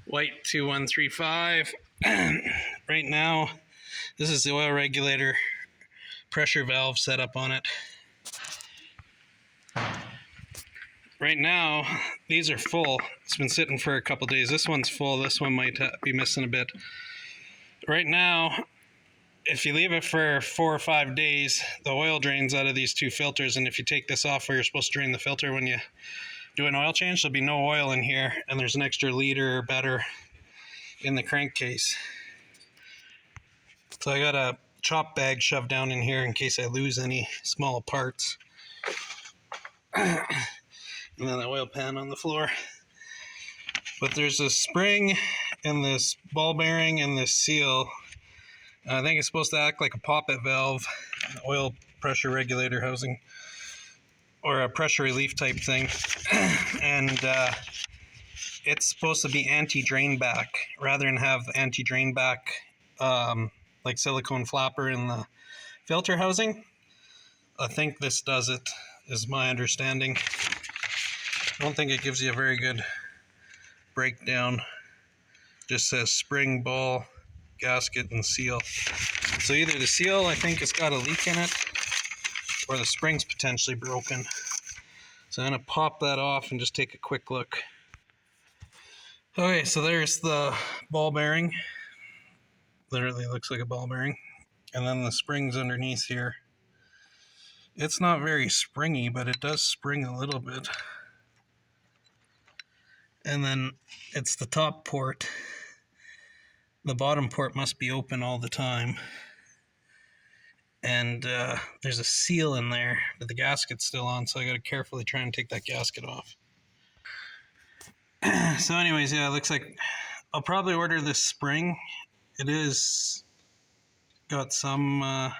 White 2135. Right now, this is the oil regulator pressure valve set up on it. Right now, these are full. It's been sitting for a couple days. This one's full. This one might be missing a bit. Right now, if you leave it for 4 or 5 days, the oil drains out of these two filters, and if you take this off where you're supposed to drain the filter when you do an oil change, there'll be no oil in here, and there's an extra liter or better in the crankcase. So I got a chop bag shoved down in here in case I lose any small parts. And then the oil pan on the floor. But there's a spring and this ball bearing and this seal. I think it's supposed to act like a poppet valve, oil pressure regulator housing, or a pressure relief type thing. And it's supposed to be anti-drain back rather than have anti-drain back like silicone flapper in the filter housing. I think this does it, is my understanding. I don't think it gives you a very good breakdown. Just says spring, ball, gasket, and seal. So either the seal, I think it's got a leak in it, or the spring's potentially broken. So I'm going to pop that off and just take a quick look. Okay, so there's the ball bearing. Literally looks like a ball bearing. And then the springs underneath here. It's not very springy, but it does spring a little bit. And then it's the top port. The bottom port must be open all the time. And there's a seal in there, but the gasket's still on, so I got to carefully try and take that gasket off. So anyways, yeah, it looks like I'll probably order this spring. It is got some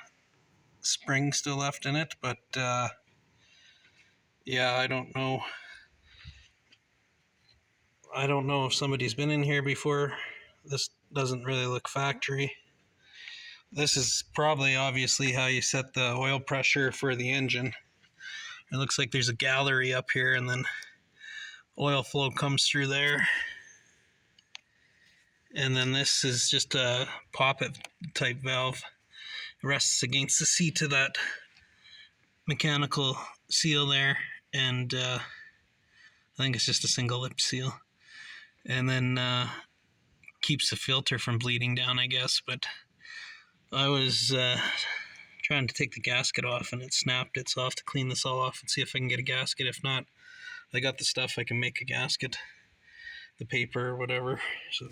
spring still left in it, but yeah, I don't know. I don't know if somebody's been in here before. This doesn't really look factory. This is probably obviously how you set the oil pressure for the engine. It looks like there's a gallery up here, and then oil flow comes through there. And then this is just a poppet type valve. It rests against the seat of that mechanical seal there, and I think it's just a single lip seal. And then keeps the filter from bleeding down, I guess. But I was trying to take the gasket off, and it snapped it, so I'll have to clean this all off and see if I can get a gasket. If not, I got the stuff, I can make a gasket, the paper or whatever. So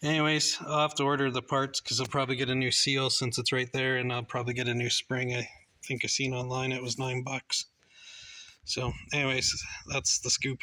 anyways, I'll have to order the parts because I'll probably get a new seal since it's right there, and I'll probably get a new spring. I think I seen online it was $9. So anyways, that's the scoop.